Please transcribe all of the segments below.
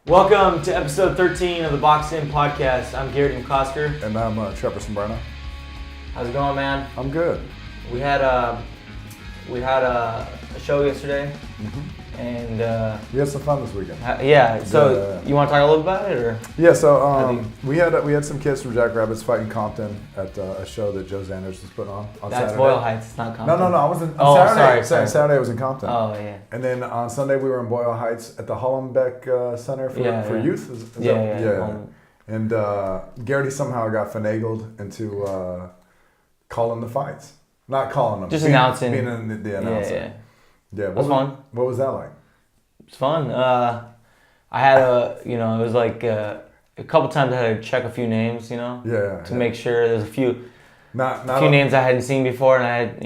Welcome to episode 13 of the Box In podcast. I'm Garrett McCosker. And I'm Trevor Sombrano. How's it going, man? I'm good. We had a show yesterday, and We had some fun this weekend. So you want to talk a little about it, or? Yeah, so we had some kids from Jackrabbits fighting Compton at a show that Joe Zanders was putting on That's Saturday. Boyle Heights, it's not Compton. No, I was in Saturday. Sorry. Saturday I was in Compton. Oh, yeah. And then on Sunday we were in Boyle Heights at the Hollenbeck Center for Youth. Yeah. And Garrity somehow got finagled into calling the fights. Not calling them. Just announcing. Being the announcer. Yeah. That's fun. What was that like? It's fun. I had it was like a couple times I had to check a few names, to make sure there's a few names I hadn't seen before, and I had,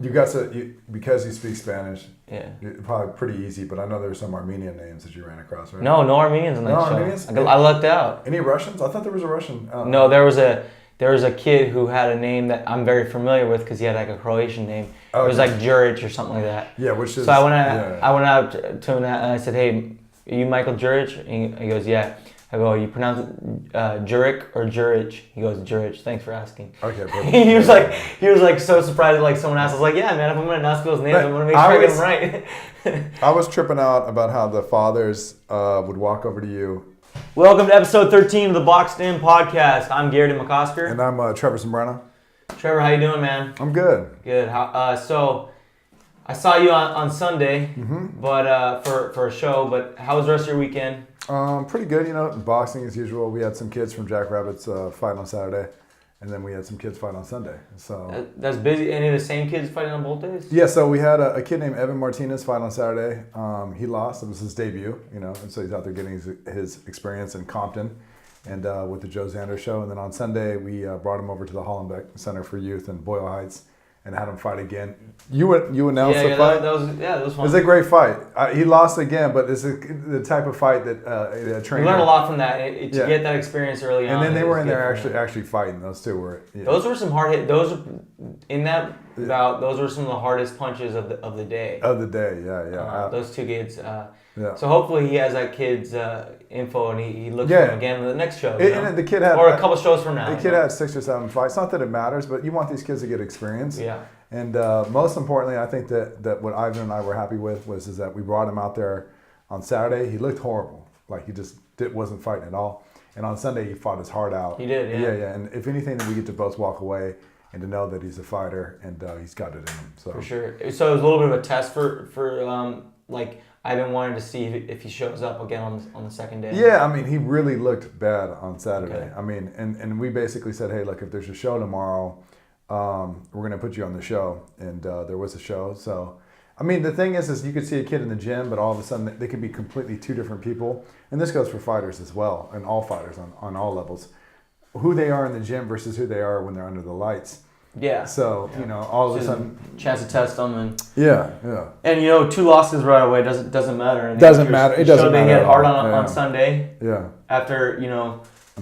You got to, because you speak Spanish, yeah, probably pretty easy, but I know there's some Armenian names that you ran across, right? No Armenians on that show. Armenians? I lucked out. Any Russians? I thought there was a Russian. No, there was a kid who had a name that I'm very familiar with because he had like a Croatian name. Okay. It was like Juric or something like that. Yeah, which is. So I went out to him and I said, "Hey, are you Michael Juric?" And he goes, "Yeah." I go, "You pronounce it Juric or Juric?" He goes, "Juric." Thanks for asking. Okay, perfect. he was like so surprised that like someone asked. I was like, "Yeah, man. If I'm gonna announce people's names, I'm gonna make sure I get them right." I was tripping out about how the fathers would walk over to you. Welcome to episode 13 of the Boxed In podcast. I'm Garrett McCosker. And I'm Trevor Sombrano. Trevor, how you doing, man? I'm good. Good. So I saw you on Sunday, but for a show. But how was the rest of your weekend? Pretty good. Boxing as usual. We had some kids from Jackrabbits fight on Saturday, and then we had some kids fight on Sunday. So that's busy. Any of the same kids fighting on both days? Yeah. So we had a kid named Evan Martinez fight on Saturday. He lost. It was his debut. And so he's out there getting his experience in Compton, and with the Joe Zander show. And then on Sunday we brought him over to the Hollenbeck Center for Youth in Boyle Heights and had him fight again. You announced the fight. That was fun. It was a great fight. He lost again, but it's the type of fight that a trainer. You learn a lot from that to get that experience early on. And then they were in there actually fighting. Those two were. Yeah. Those were some hard hit. Those in that bout. Those were some of the hardest punches of the day. Yeah. Those two kids. Yeah. So hopefully he has that kid's info and he looks for him again in the next show. And the kid had, or a couple shows from now. The kid had 6 or 7 fights. Not that it matters, but you want these kids to get experience. Yeah. And most importantly, I think that what Ivan and I were happy with is that we brought him out there on Saturday. He looked horrible, like he just wasn't fighting at all. And on Sunday, he fought his heart out. He did, yeah. Yeah. And if anything, we get to both walk away and to know that he's a fighter and he's got it in him. So for sure. So it was a little bit of a test for like Ivan wanted to see if he shows up again on the second day. Yeah, I mean, he really looked bad on Saturday. Okay. I mean, and we basically said, hey, look, if there's a show tomorrow, we're going to put you on the show. And there was a show. So, I mean, the thing is you could see a kid in the gym, but all of a sudden they could be completely two different people. And this goes for fighters as well, and all fighters on all levels. Who they are in the gym versus who they are when they're under the lights. Yeah. So, all of a sudden. Chance to test them. And Yeah. And, 2 losses right away doesn't matter. It doesn't matter. It doesn't matter. They hit hard on Sunday. Yeah. After,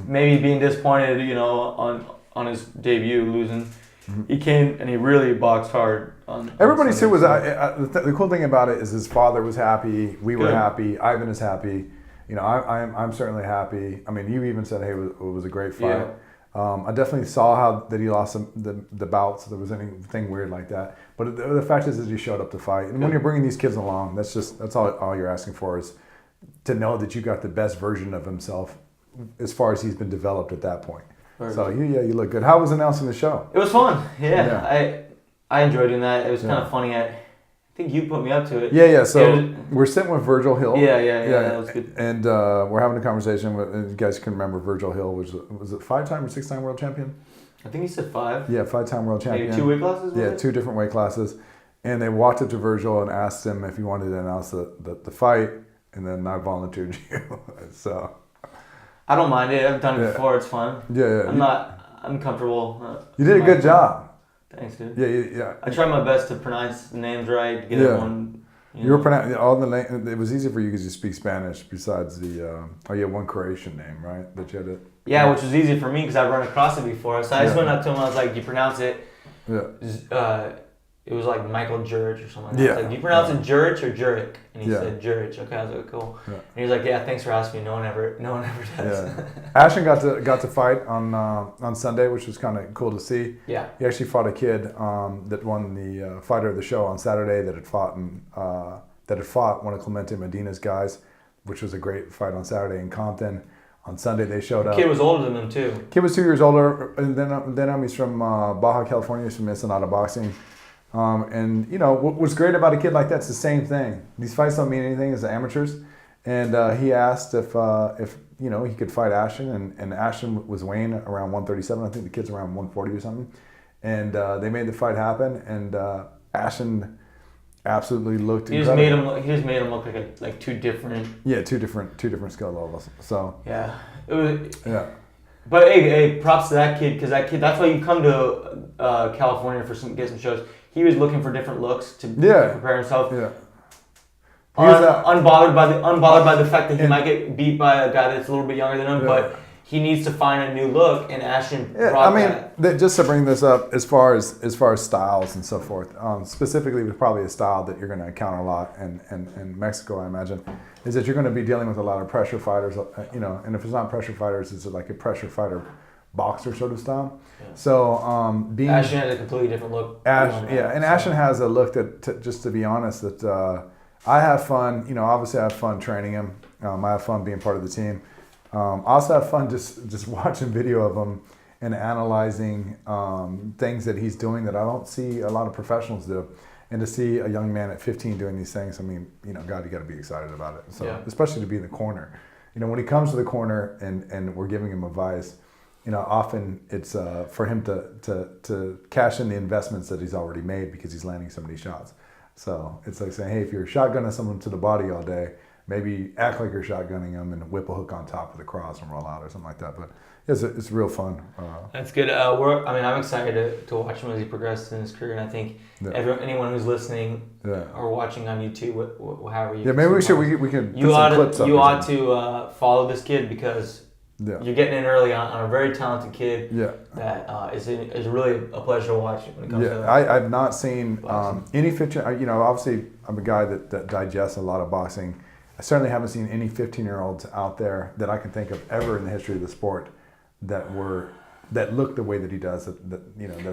maybe being disappointed, on his debut, losing. He came and he really boxed hard. Everybody too was. The cool thing about it is his father was happy. We were happy. Ivan is happy. I'm certainly happy. I mean, you even said, hey, it was a great fight. Yeah. I definitely saw that he lost the bouts. There was anything weird like that. But the fact is that he showed up to fight. And when you're bringing these kids along, that's all you're asking for is to know that you got the best version of himself as far as he's been developed at that point. Perfect. So you look good. How was announcing the show? It was fun. Yeah. I enjoyed doing that. It was kind of funny. I think you put me up to it. Yeah. So we're sitting with Virgil Hill. Yeah. That was good. And we're having a conversation with. You guys can remember Virgil Hill, which was it 5-time or 6-time world champion? I think he said 5. Yeah, 5-time world champion. Maybe 2 weight classes. Yeah, 2 different weight classes. And they walked up to Virgil and asked him if he wanted to announce the fight, and then I volunteered you. So. I don't mind it. I've done it before. It's fun. Yeah. I'm comfortable. You did a good job. Thanks, dude. Yeah. I try my best to pronounce the names right. Get everyone. You were pronouncing all the names. It was easy for you because you speak Spanish. Besides you had one Croatian name, right? That you had to. Yeah, which was easy for me because I've run across it before. So I just went up to him. I was like, "Do you pronounce it?" Yeah. it was like Michael Jurich or something like that. Yeah. Like, do you pronounce it Jurich or Jurich? And he said Jurich. Okay, I was like, cool. Yeah. And he was like, yeah, thanks for asking me. No one ever does. Yeah. Ashton got to fight on Sunday, which was kind of cool to see. Yeah. He actually fought a kid that won the fighter of the show on Saturday that had fought one of Clemente Medina's guys, which was a great fight on Saturday in Compton. On Sunday they showed up. The kid was older than him too. Kid was 2 years older, and then he's from Baja California. He's from Ensenada Boxing. And what was great about a kid like that's the same thing. These fights don't mean anything as amateurs. And he asked if he could fight Ashton, and Ashton was weighing around 137. I think the kid's around 140 or something. And they made the fight happen. And Ashton absolutely looked incredible. He just made him look like two different. Yeah, two different skill levels. So yeah, it was. Yeah. But hey, props to that kid, because that's why you come to California get some shows. He was looking for different looks to prepare himself. Yeah. Unbothered by the fact that he might get beat by a guy that's a little bit younger than him, but he needs to find a new look, and Ashton brought that. Just to bring this up, as far as styles and so forth, specifically with probably a style that you're going to encounter a lot in Mexico, I imagine, is that you're going to be dealing with a lot of pressure fighters, and if it's not pressure fighters, it's like a pressure fighter boxer sort of style. Yeah. So Ashton has a completely different look. Ashton has a look that, just to be honest, that I have fun. Obviously I have fun training him. I have fun being part of the team. I also have fun just watching video of him and analyzing things that he's doing that I don't see a lot of professionals do. And to see a young man at 15 doing these things, I mean, God, you got to be excited about it. So especially to be in the corner. When he comes to the corner and we're giving him advice, often it's for him to cash in the investments that he's already made because he's landing so many shots. So it's like saying, hey, if you're shotgunning someone to the body all day, maybe act like you're shotgunning them and whip a hook on top of the cross and roll out or something like that. But it's real fun. That's good. I'm excited to watch him as he progresses in his career, and I think anyone who's listening or watching on YouTube, however you maybe we could put some clips up. You ought to follow this kid, because you're getting in early on a very talented kid. Yeah. That is really a pleasure to watch when it comes to. I've not seen any 15. Obviously I'm a guy that digests a lot of boxing. I certainly haven't seen any 15-year-olds out there that I can think of ever in the history of the sport that look the way that he does. That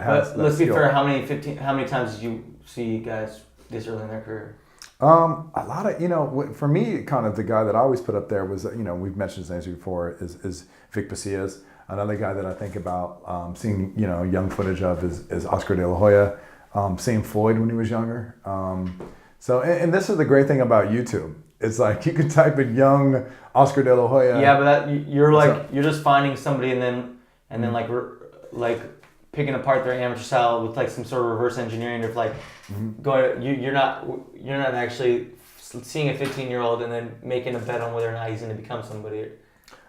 has. But let's be fair. How many times did you see guys this early in their career? A lot of, for me, kind of the guy that I always put up there was, we've mentioned his names before, is Vic Pasillas. Another guy that I think about seeing, young footage of is Oscar De La Hoya. Seeing Floyd when he was younger. And this is the great thing about YouTube. It's like you could type in young Oscar De La Hoya. Yeah, but you're just finding somebody and then like picking apart their amateur style with like some sort of reverse engineering of like you're not actually seeing a 15-year-old and then making a bet on whether or not he's going to become somebody.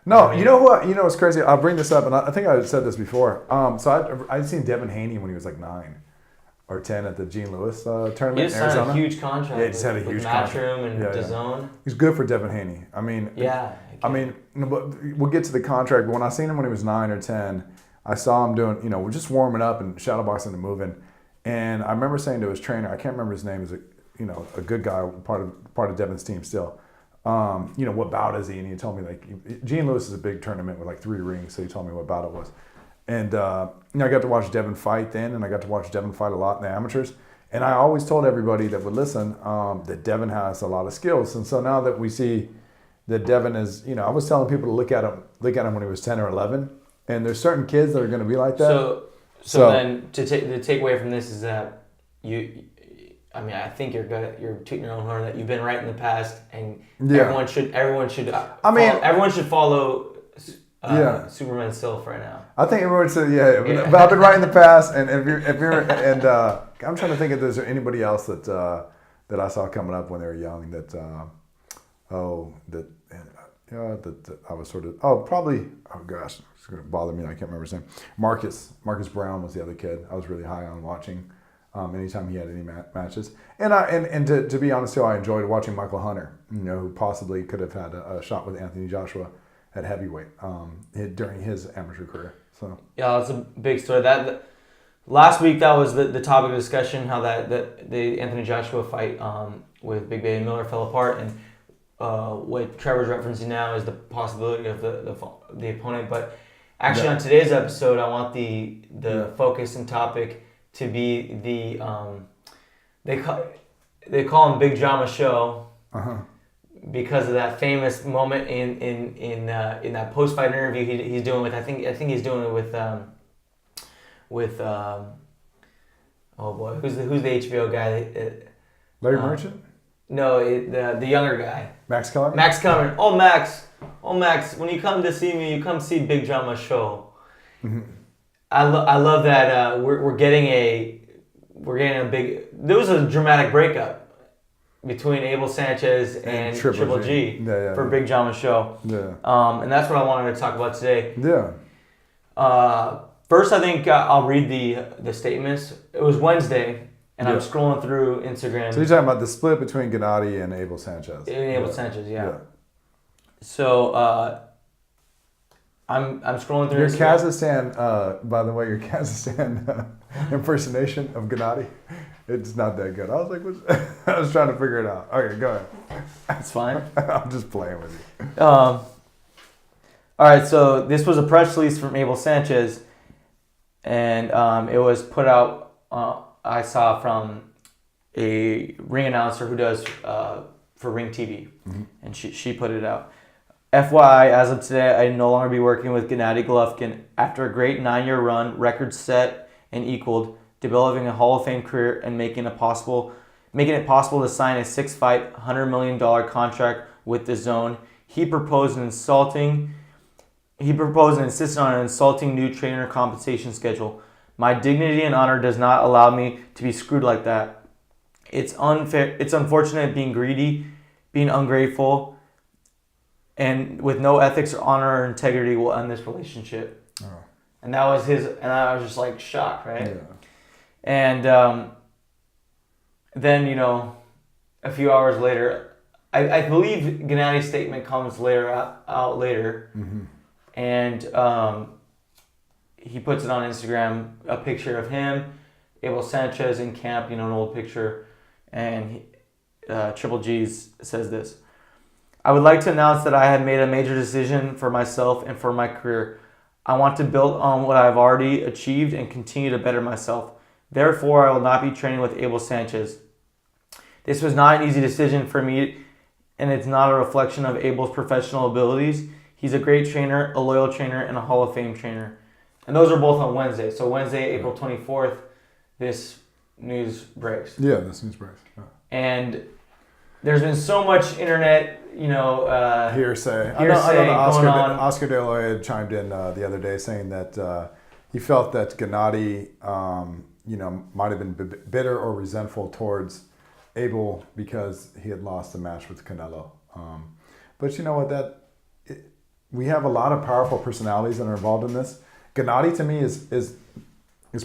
No, you know what? What's crazy? I'll bring this up, and I think I said this before. So I'd seen Devin Haney when he was like 9 or 10 at the Gene Lewis tournament in Arizona. He just signed a huge contract. Yeah, he just had a huge contract. Matchroom and DAZN. Yeah. He's good for Devin Haney. I mean, but we'll get to the contract. But when I seen him when he was 9 or 10, I saw him doing, we're just warming up and shadowboxing and moving. And I remember saying to his trainer, I can't remember his name, is a good guy, part of Devin's team still. What bout is he? And he told me, like, Gene Lewis is a big tournament with like 3 rings, so he told me what bout it was. And I got to watch Devin fight then, and I got to watch Devin fight a lot in the amateurs. And I always told everybody that would listen that Devin has a lot of skills. And so now that we see that Devin is, I was telling people to look at him when he was 10 or 11. And there's certain kids that are going to be like that. So then the takeaway from this is that I think you're tooting your own horn that you've been right in the past, and everyone should follow Superman Sylph right now. I think everyone should, but I've been right in the past, and if you're and I'm trying to think if there's anybody else that I saw coming up when they were young that I was sort of probably it's going to bother me. I can't remember his name. Marcus Brown was the other kid I was really high on watching. Anytime he had any matches, and to be honest too, I enjoyed watching Michael Hunter, who possibly could have had a shot with Anthony Joshua at heavyweight during his amateur career. So yeah, that's a big story. That last week that was the topic of discussion, how that the Anthony Joshua fight with Big Baby Miller fell apart, and what Trevor's referencing now is the possibility of the opponent. But actually, on today's episode, I want the focus and topic to be the they call him Big Drama Show because of that famous moment in that post fight interview he's doing with I think he's doing it with oh boy, who's the HBO guy? Larry Merchant? No, the younger guy. Max Kellerman? Max Kellerman. Oh Max, when you come to see me, you come see Big Drama Show. Mm-hmm. I love that we're getting a big. There was a dramatic breakup between Abel Sanchez and Triple G for Big Drama Show. Yeah. And that's what I wanted to talk about today. Yeah. First, I think I'll read the statements. It was Wednesday, and I'm scrolling through Instagram. So you're talking about the split between Gennady and Abel Sanchez. Sanchez, yeah. So I'm scrolling through. Your Kazakhstan, by the way, your Kazakhstan impersonation of Gennady, it's not that good. I was like, I was trying to figure it out. Okay, go ahead. That's fine. I'm just playing with you. All right, so this was a press release from Abel Sanchez, and it was put out. I saw from a ring announcer who does for Ring TV, and she put it out. FYI, as of today, I no longer be working with Gennady Golovkin. After a great 9-year run, records set and equaled, developing a Hall of Fame career and making it possible to sign a 6-fight, $100 million contract with the Zone, he proposed and insisted on an insulting new trainer compensation schedule. My dignity and honor does not allow me to be screwed like that. It's unfair. It's unfortunate being greedy, being ungrateful, and with no ethics or honor or integrity will end this relationship. Oh. And that was and I was just like shocked, right? Yeah. And then, a few hours later, I believe Gennady's statement comes out later. Mm-hmm. And he puts it on Instagram, a picture of him, Abel Sanchez in camp, an old picture. And Triple G says this: I would like to announce that I have made a major decision for myself and for my career. I want to build on what I've already achieved and continue to better myself. Therefore, I will not be training with Abel Sanchez. This was not an easy decision for me, and it's not a reflection of Abel's professional abilities. He's a great trainer, a loyal trainer, and a Hall of Fame trainer. And those are both on Wednesday. So Wednesday, April 24th, this news breaks. Yeah, this news breaks. Yeah. And there's been so much internet, hearsay. I know Oscar De La Hoya had chimed in the other day saying that he felt that Gennady, might have been bitter or resentful towards Abel because he had lost the match with Canelo. But you know what? We have a lot of powerful personalities that are involved in this. Gennady to me is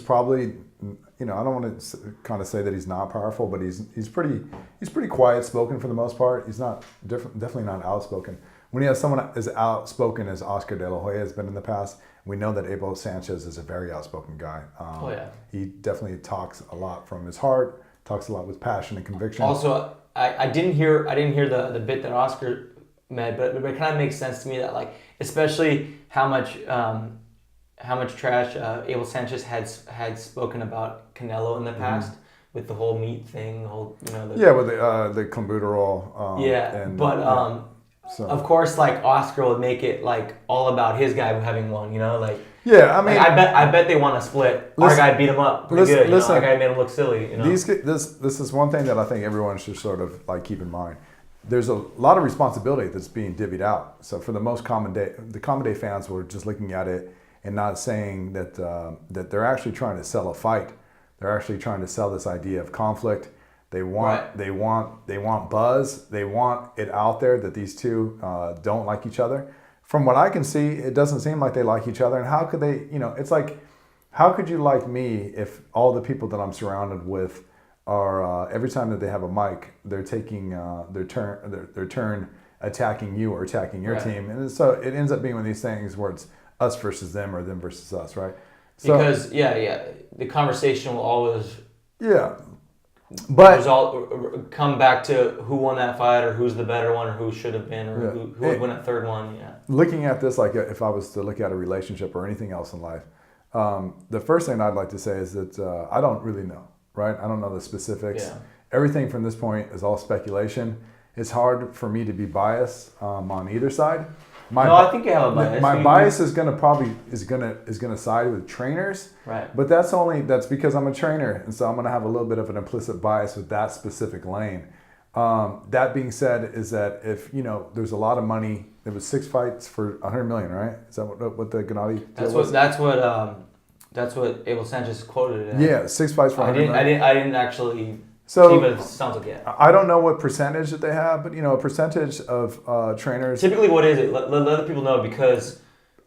probably, I don't want to kind of say that he's not powerful, but he's pretty quiet spoken for the most part. He's not definitely not outspoken. When you have someone as outspoken as Oscar De La Hoya has been in the past, we know that Abel Sanchez is a very outspoken guy. He definitely talks a lot from his heart, talks a lot with passion and conviction. Also, I didn't hear the bit that Oscar made, but it kind of makes sense to me that especially how much trash Abel Sanchez had spoken about Canelo in the past with the whole meat thing, with the clenbuterol. Of course, Oscar would make it all about his guy having won. Yeah, I mean, I bet they want to split. Our guy beat him up pretty good. Our guy made him look silly. This is one thing that I think everyone should sort of keep in mind. There's a lot of responsibility that's being divvied out. So for the common day fans were just looking at it and not saying that that they're actually trying to sell a fight. They're actually trying to sell this idea of conflict. They want buzz. They want it out there that these two don't like each other. From what I can see, it doesn't seem like they like each other. And how could they? It's like, how could you like me if all the people that I'm surrounded with are every time that they have a mic, they're taking their turn attacking you or attacking your team, and so it ends up being one of these things where it's us versus them or them versus us, right? So, because the conversation will always but come back to who won that fight, or who's the better one, or who should have been, or who would win a third one. Yeah. Looking at this, like if I was to look at a relationship or anything else in life, the first thing I'd like to say is that I don't really know, right? I don't know the specifics. Yeah. Everything from this point is all speculation. It's hard for me to be biased on either side. I think you have a bias. My bias is gonna side with trainers, right? But that's because I'm a trainer, and so I'm gonna have a little bit of an implicit bias with that specific lane. That being said, is that if there's a lot of money, there was 6 fights for $100 million, right? Is that what the Gennady? That's what Abel Sanchez quoted it. Yeah, 6 fights for $100 million. I didn't actually. So but it sounds like I don't know what percentage that they have, but a percentage of trainers. Typically, what is it? Let other people know, because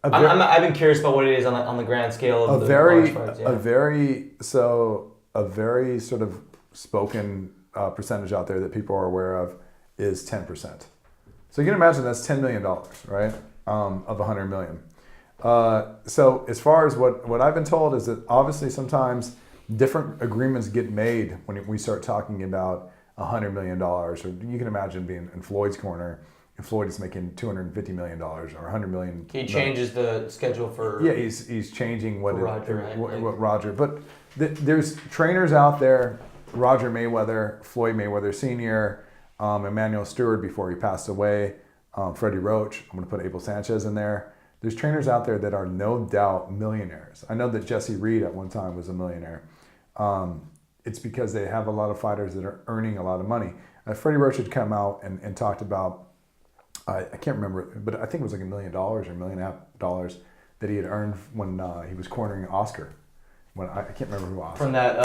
I've been curious about what it is on the grand scale of the large fights. Yeah. A very sort of spoken percentage out there that people are aware of is 10%. So you can imagine that's $10 million, right? Of $100 million. So as far as what I've been told is that obviously sometimes different agreements get made when we start talking about $100 million. Or you can imagine being in Floyd's corner, and Floyd is making $250 million or $100 million. He changes the schedule for. Yeah, he's changing what Roger, right? what Roger. But there's trainers out there: Roger Mayweather, Floyd Mayweather Sr., Emmanuel Stewart before he passed away, Freddie Roach. I'm going to put Abel Sanchez in there. There's trainers out there that are no doubt millionaires. I know that Jesse Reed at one time was a millionaire. It's because they have a lot of fighters that are earning a lot of money. Freddie Roach had come out and talked about, I can't remember, but I think it was like $1 million or $1.5 million that he had earned when he was cornering Oscar. When I can't remember who Oscar. From that,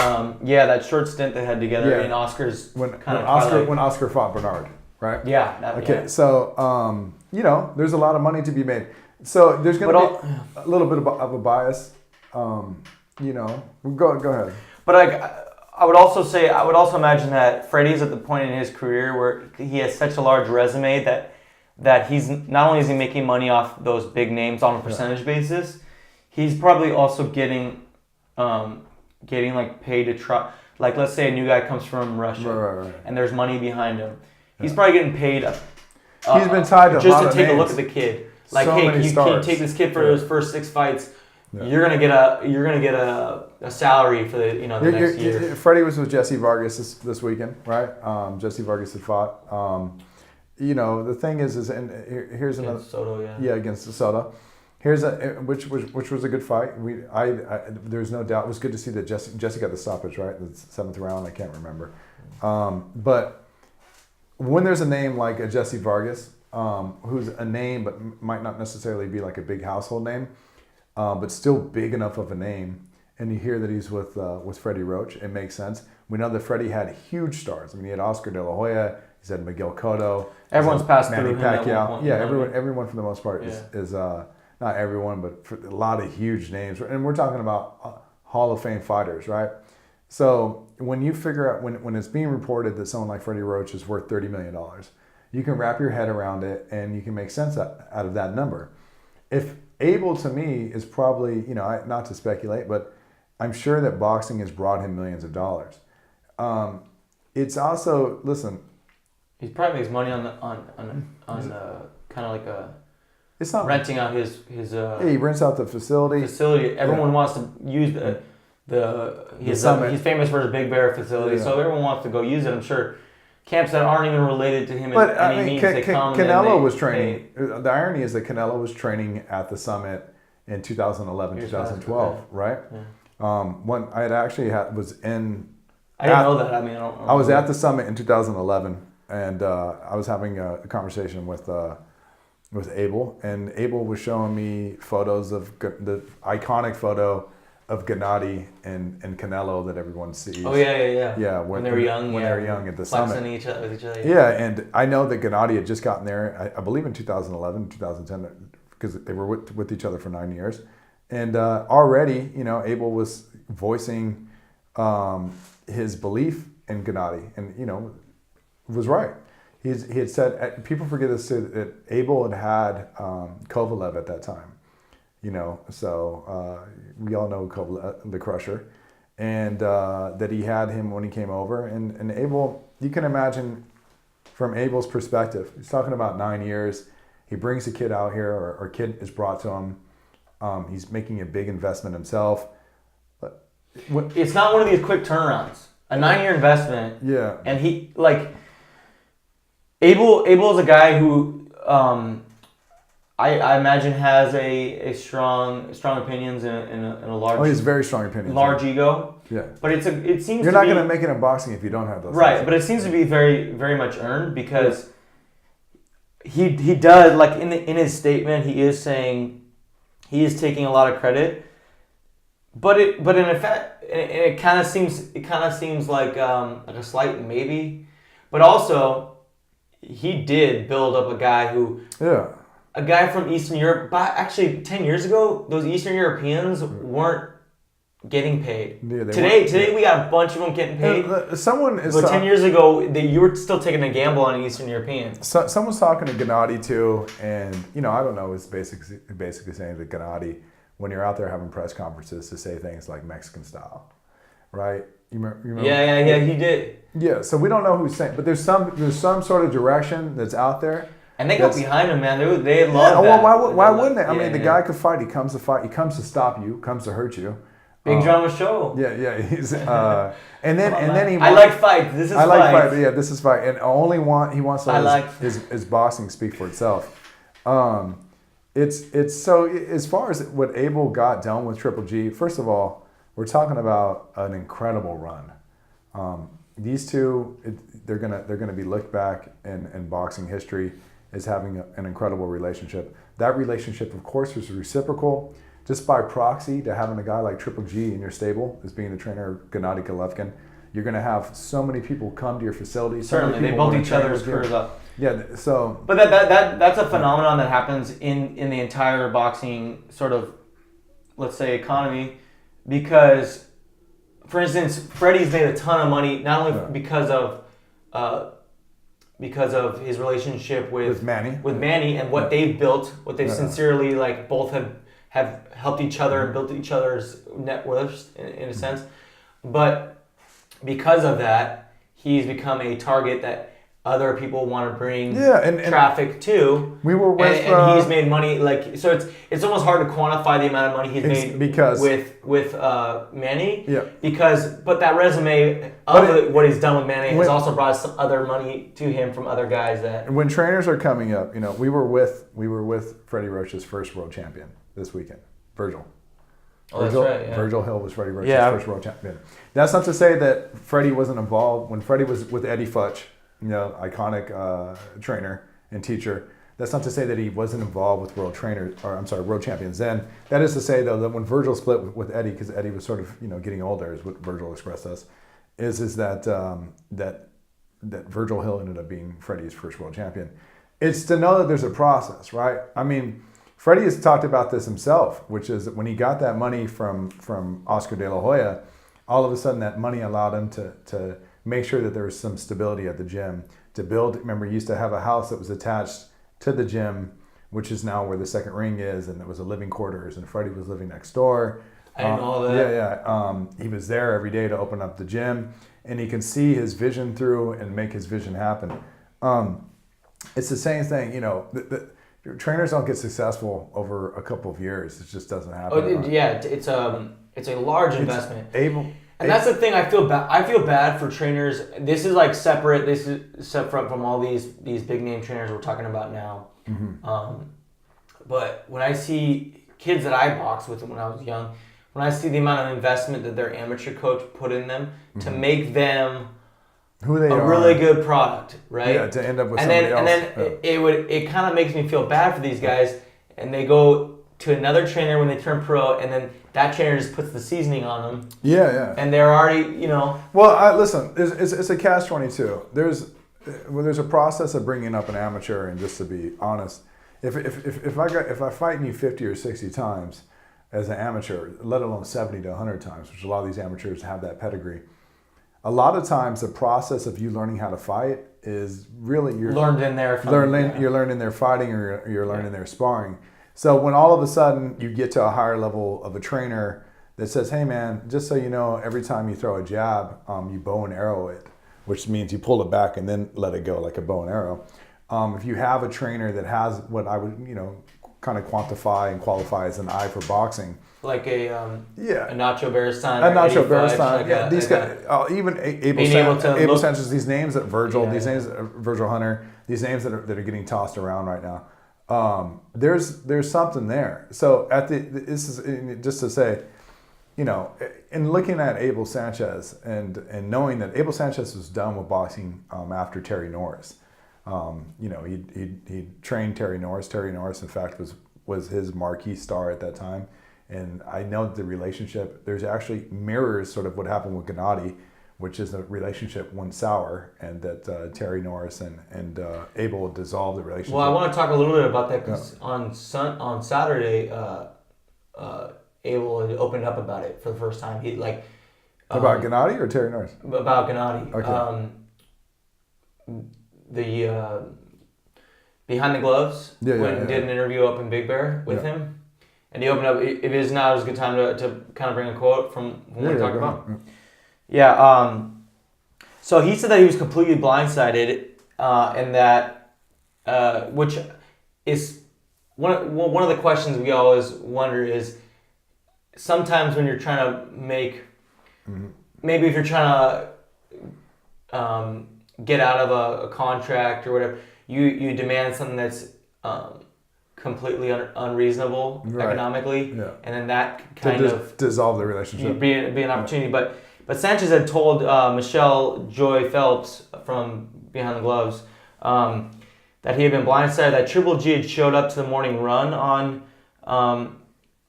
that short stint they had together in Oscar's when Oscar fought Bernard, right? Yeah. Okay, so there's a lot of money to be made. So there's going to be a little bit of a bias. Go ahead. But I would also imagine that Freddie's at the point in his career where he has such a large resume that he's not only is he making money off those big names on a percentage basis, he's probably also getting like paid to try. Like, let's say a new guy comes from Russia, right. and there's money behind him. He's probably getting paid. He's been tied to just to take a look at the kid. Like, so hey, you can't take this kid for his first 6 fights. Yeah. You're gonna get a salary for the next year. Freddie was with Jesse Vargas this weekend, right? Jesse Vargas had fought. The thing is and here's another Soto, against Soto. Here's which was a good fight. There's no doubt. It was good to see that Jesse got the stoppage, right? The 7th round. I can't remember. But when there's a name like a Jesse Vargas, who's a name but might not necessarily be like a big household name, but still big enough of a name, and you hear that he's with Freddie Roach, it makes sense. We know that Freddie had huge stars. I mean, he had Oscar De La Hoya, he's had Miguel Cotto. Everyone's passed Manny through him Pacquiao. at one point. Yeah, everyone for the most part is not everyone, but for a lot of huge names. And we're talking about Hall of Fame fighters, right? So when you figure out, when it's being reported that someone like Freddie Roach is worth $30 million, you can wrap your head around it and you can make sense out of that number. If Abel, to me, is probably, not to speculate, but I'm sure that boxing has brought him millions of dollars. It's also, listen. He probably makes money on kind of like a. It's not renting out his. He rents out the facility. Everyone wants to use he's famous for his Big Bear facility, so everyone wants to go use it. I'm sure. Camps that aren't even related to him in any means. Canelo was training. The irony is that Canelo was training at the summit in 2011, 2012, right? Yeah. When I was in. I didn't know that. I was at the summit in 2011, and I was having a conversation with Abel, and Abel was showing me photos of the iconic photo of Gennady and Canelo that everyone sees. Oh yeah. Yeah, when they were young. When they were young at the summit. With each other. Yeah, and I know that Gennady had just gotten there. I believe in 2011, 2010, because they were with each other for 9 years, and already Abel was voicing his belief in Gennady, and was right. He had said, people forget this too, that Abel had Kovalev at that time. So we all know called the Crusher, and that he had him when he came over. And Abel, you can imagine from Abel's perspective, he's talking about 9 years. He brings a kid out here, or kid is brought to him. He's making a big investment himself. It's not one of these quick turnarounds. A 9-year investment. Yeah. And he, Abel is a guy who I imagine has a strong opinions in a large. Oh, he has very strong opinions. Large ego. Yeah. But it seems you're not going to make it in boxing if you don't have those. Right, things. But it seems to be very very much earned because he does, like in his statement, he is saying he is taking a lot of credit. But in effect, it kind of seems like a slight maybe, but also he did build up a guy from Eastern Europe. But actually, 10 years ago, those Eastern Europeans weren't getting paid. Yeah, today we got a bunch of them getting paid. But 10 years ago, you were still taking a gamble on an Eastern European. Someone's talking to Gennady too, and I don't know. It's basically saying that Gennady, when you're out there having press conferences, to say things like Mexican style, right? You remember? Yeah, he did. Yeah, so we don't know who's saying, but there's some sort of direction that's out there. And they go behind him, man. They love that. Well, why wouldn't they? I mean, the guy could fight. He comes to fight. He comes to stop you. Comes to hurt you. Big drama show. Yeah. He's and then he. I like fight. This is fight. I like fight. Yeah, this is fight. And he wants to let his boxing speak for itself. It's so as far as what Abel got done with Triple G. First of all, we're talking about an incredible run. These two, they're gonna be looked back in boxing history as having an incredible relationship. That relationship, of course, was reciprocal. Just by proxy, to having a guy like Triple G in your stable as being the trainer of Gennady Golovkin, you're going to have so many people come to your facility. Certainly, they build each other's careers up. Yeah, so. But that's a phenomenon that happens in the entire boxing sort of, let's say, economy, because, for instance, Freddie's made a ton of money not only because of his relationship with Manny and what they've built, what they've sincerely both have helped each other and built each other's net worths in a sense. But because of that, he's become a target that other people want to bring traffic to. We were with, and he's made money so it's almost hard to quantify the amount of money he's made with Manny. Yeah. But that resume of what he's done with Manny has also brought some other money to him from other guys that. When trainers are coming up, we were with Freddie Roach's first world champion this weekend, Virgil. That's right. Yeah. Virgil Hill was Freddie Roach's first world champion. That's not to say that Freddie wasn't involved when Freddie was with Eddie Futch. Iconic trainer and teacher. That's not to say that he wasn't involved with world champions then. That is to say, though, that when Virgil split with Eddie, because Eddie was sort of, getting older, is what Virgil expressed us, is that Virgil Hill ended up being Freddie's first world champion. It's to know that there's a process, right? I mean, Freddie has talked about this himself, which is that when he got that money from Oscar De La Hoya, all of a sudden that money allowed him to make sure that there was some stability at the gym. To build, remember, he used to have a house that was attached to the gym, which is now where the second ring is, and it was a living quarters, and Freddie was living next door. I didn't know that. Yeah. He was there every day to open up the gym, and he can see his vision through and make his vision happen. It's the same thing, the trainers don't get successful over a couple of years. It just doesn't happen. It's a large investment. And that's the thing. I feel bad for trainers. This is separate. This is separate from all these big name trainers we're talking about now. Mm-hmm. But when I see kids that I boxed with when I was young, when I see the amount of investment that their amateur coach put in them to make them who they are, really good product, right? Yeah, to end up with somebody else. And then it kind of makes me feel bad for these guys, and they go to another trainer when they turn pro, and then that trainer just puts the seasoning on them. Yeah. And they're already, Well, listen, it's a catch-22. There's a process of bringing up an amateur, and just to be honest, if I fight you 50 or 60 times as an amateur, let alone 70 to 100 times, which a lot of these amateurs have that pedigree. A lot of times, the process of you learning how to fight is really you're learned in there. You're learning their fighting, or you're learning their sparring. So when all of a sudden you get to a higher level of a trainer that says, hey man, just so you know, every time you throw a jab, you bow and arrow it, which means you pull it back and then let it go like a bow and arrow. If you have a trainer that has what I would, kind of quantify and qualify as an eye for boxing. Like a Nacho Beristain. A Nacho Beristain. These guys, even Abel Sanchez, these names that Virgil, Virgil Hunter, these names that are getting tossed around right now. There's something there. So this is just to say, in looking at Abel Sanchez and knowing that Abel Sanchez was done with boxing after Terry Norris. He trained Terry Norris. Terry Norris, in fact, was his marquee star at that time. And I know the relationship, there's actually mirrors sort of what happened with Gennady, which is the relationship went sour, and that Terry Norris and Abel dissolved the relationship. Well, I want to talk a little bit about that because on Saturday, Abel had opened up about it for the first time. He about Gennady or Terry Norris? About Gennady. Okay. The Behind the Gloves did an interview up in Big Bear with him, and he opened up. If it is now, is a good time to kind of bring a quote from what we talked about. So he said that he was completely blindsided, and that which is one of the questions we always wonder is sometimes when you're trying to make maybe if you're trying to get out of a contract or whatever, you demand something that's completely unreasonable economically, and then that kind of dissolve the relationship. Be an opportunity, but Sanchez had told Michelle Joy Phelps from Behind the Gloves that he had been blindsided that Triple G had showed up to the morning run on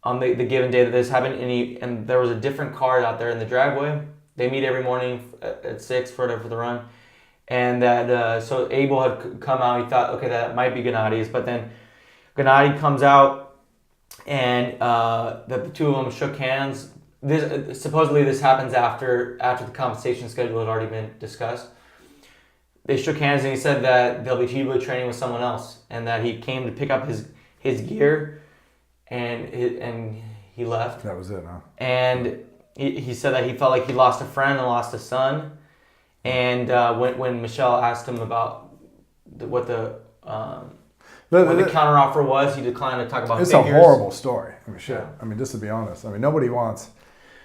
the given day that this happened, and there was a different card out there in the driveway. They meet every morning at 6 for the run. And that so Abel had come out. He thought, okay, that might be Gennady's, but then Gennady comes out, and the two of them shook hands. Supposedly this happens after the compensation schedule had already been discussed. They shook hands, and he said that they'll be training with someone else, and that he came to pick up his gear, and he left. That was it, huh? And he said that he felt like he lost a friend and lost a son. And when Michelle asked him about what the counteroffer was, he declined to talk about figures. It's a horrible story. I mean, shit. Yeah. I mean, just to be honest. I mean, nobody wants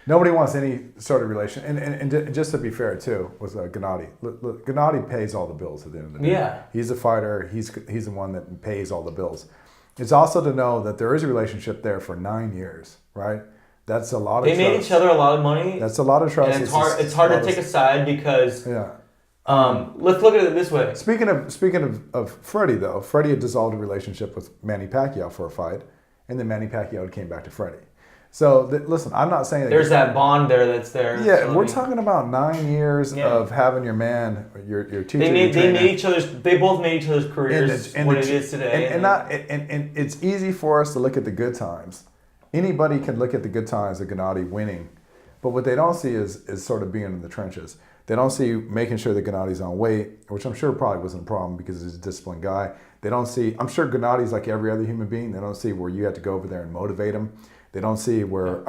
any sort of relation. And just to be fair, too, with Gennady. Look, Gennady pays all the bills at the end of the day. Yeah. He's a fighter. He's the one that pays all the bills. It's also to know that there is a relationship there for 9 years, right? That's a lot of trust. They made each other a lot of money. That's a lot of trust. And it's hard to take a side because let's look at it this way. Speaking of Freddie, though, Freddie had dissolved a relationship with Manny Pacquiao for a fight, and then Manny Pacquiao came back to Freddie. So listen, I'm not saying there's that bond there that's there. Yeah, so, we're talking about 9 years of having your man, your teacher. They both made each other's careers and what it is today. And it's easy for us to look at the good times. Anybody can look at the good times of Gennady winning, but what they don't see is sort of being in the trenches. They don't see making sure that Gennady's on weight, which I'm sure probably wasn't a problem because he's a disciplined guy. They don't see. I'm sure Gennady's like every other human being. They don't see where you have to go over there and motivate him. They don't see where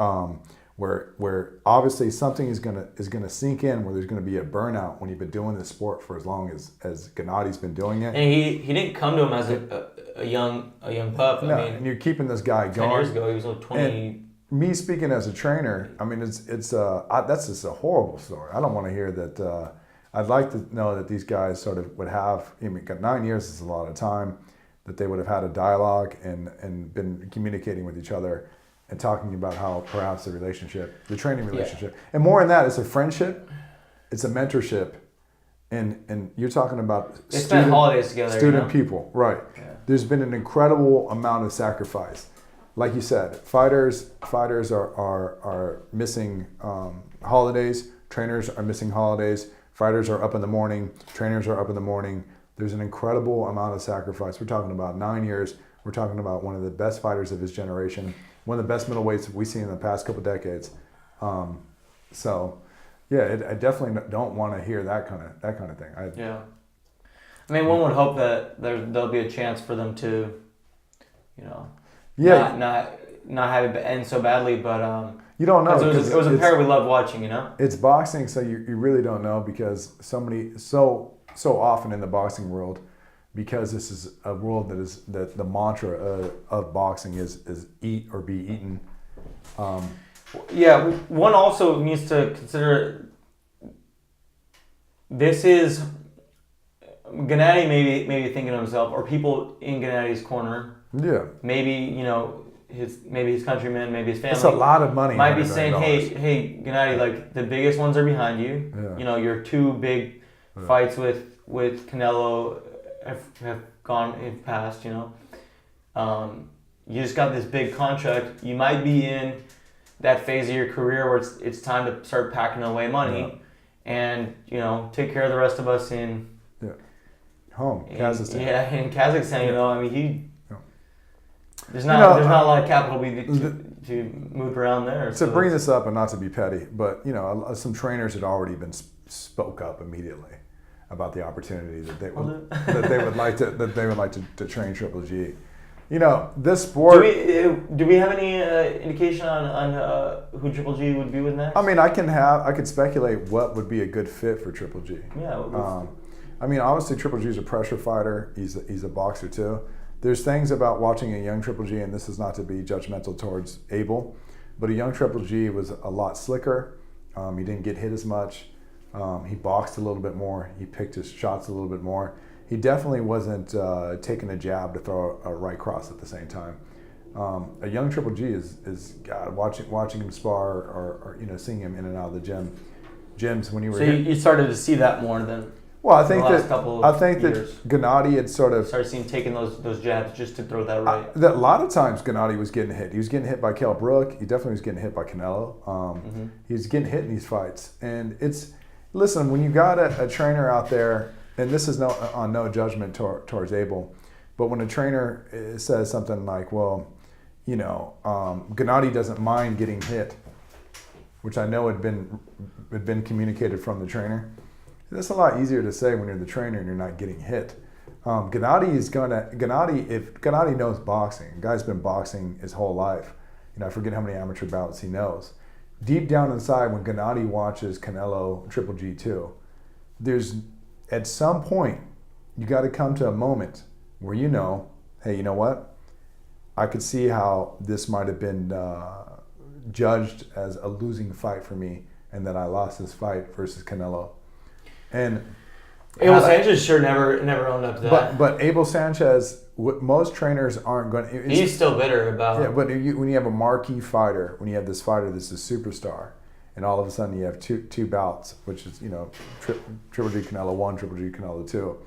obviously something is gonna sink in where there's gonna be a burnout when you've been doing this sport for as long as Gennady's been doing it. And he didn't come to him as a young pup. No, and you're keeping this guy going. 10 years ago, he was only 20. And me speaking as a trainer, I mean, that's just a horrible story. I don't want to hear that. I'd like to know that these guys sort of would have. I mean, 9 years is a lot of time. That they would have had a dialogue and been communicating with each other. And talking about how perhaps the training relationship, and more than that, it's a friendship, it's a mentorship, and you're talking about spend holidays together, people, right? Yeah. There's been an incredible amount of sacrifice, like you said. Fighters are missing holidays. Trainers are missing holidays. Fighters are up in the morning. Trainers are up in the morning. There's an incredible amount of sacrifice. We're talking about 9 years. We're talking about one of the best fighters of his generation. One of the best middleweights we've seen in the past couple decades. I definitely don't want to hear that kind of thing. I mean, one would hope that there'll be a chance for them to, Yeah. Not have it end so badly, but you don't know. It was a pair we loved watching, you know? It's boxing, so you really don't know because so often in the boxing world, because this is a world that the mantra of boxing is eat or be eaten. Yeah, one also needs to consider this is Gennady maybe thinking to himself, or people in Gennady's corner. Yeah. Maybe, you know, his countrymen, maybe his family. It's a lot of money. Might be saying, hey, Gennady, like the biggest ones are behind you. Yeah. You know, your two big fights with Canelo have passed. You know, you just got this big contract. You might be in that phase of your career where it's time to start packing away money, and you know, take care of the rest of us in home Kazakhstan. Yeah, in Kazakhstan. You know, I mean There's not a lot of capital to move around there. To bring this up, and not to be petty, but you know, some trainers had already been spoke up immediately about the opportunity that they would like to train Triple G. You know, this sport. Do we have any indication on who Triple G would be with next? I mean, I could speculate what would be a good fit for Triple G. Yeah. I mean, obviously Triple G is a pressure fighter. He's a boxer too. There's things about watching a young Triple G, and this is not to be judgmental towards Abel, but a young Triple G was a lot slicker. He didn't get hit as much. He boxed a little bit more. He picked his shots a little bit more. He definitely wasn't taking a jab to throw a right cross at the same time. A young Triple G is God, watching him spar or you know, seeing him in and out of the gyms when you were. So you started to see that more than. Well, I think that Gennady had sort of started seeing taking those jabs just to throw that right. A lot of times Gennady was getting hit. He was getting hit by Kell Brook. He definitely was getting hit by Canelo. He was getting hit in these fights. And listen, when you got a trainer out there, and this is no judgment towards Abel, but when a trainer says something like, well, you know, Gennady doesn't mind getting hit, which I know had been communicated from the trainer. That's a lot easier to say when you're the trainer and you're not getting hit. Gennady, if Gennady knows boxing, the guy's been boxing his whole life. You know, I forget how many amateur bouts he knows. Deep down inside, when Gennady watches Canelo Triple G 2, there's at some point you got to come to a moment where you know, hey, you know what? I could see how this might have been judged as a losing fight for me, and that I lost this fight versus Canelo. And Abel Sanchez sure never owned up to that. But Abel Sanchez, most trainers aren't going to. He's still bitter about. Yeah, but when you have a marquee fighter, when you have this fighter that's a superstar, and all of a sudden you have two bouts, which is, you know, Triple G Canelo 1, Triple G Canelo 2,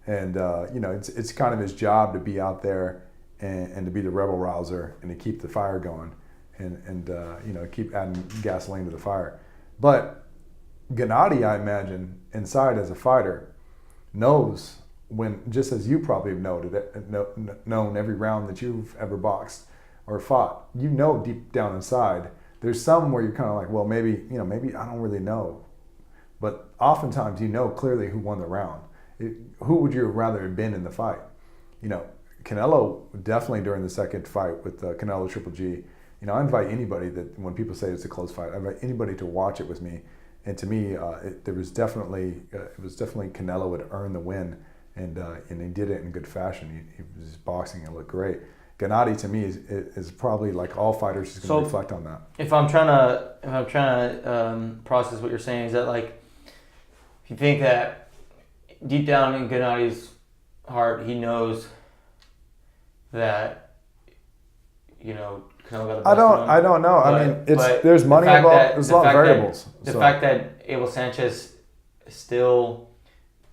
and you know, it's kind of his job to be out there and to be the rebel rouser and to keep the fire going and you know, keep adding gasoline to the fire, but. Gennady, I imagine, inside as a fighter, knows when, just as you probably have known every round that you've ever boxed or fought, you know deep down inside, there's some where you're kind of like, well, maybe I don't really know. But oftentimes you know clearly who won the round. Who would you rather have been in the fight? You know, Canelo definitely during the second fight with Canelo Triple G, you know, I invite anybody that, when people say it's a close fight, I invite anybody to watch it with me. And to me, it was definitely Canelo would earn the win, and he did it in good fashion. He was boxing and looked great. Gennady to me is probably, like all fighters, is going to reflect on that. If I'm trying to process what you're saying, is that like, if you think that deep down in Gennady's heart, he knows that, you know, Canelo got the best of him. I don't know. I mean, there's money involved. There's a lot of variables. The fact that Abel Sanchez still,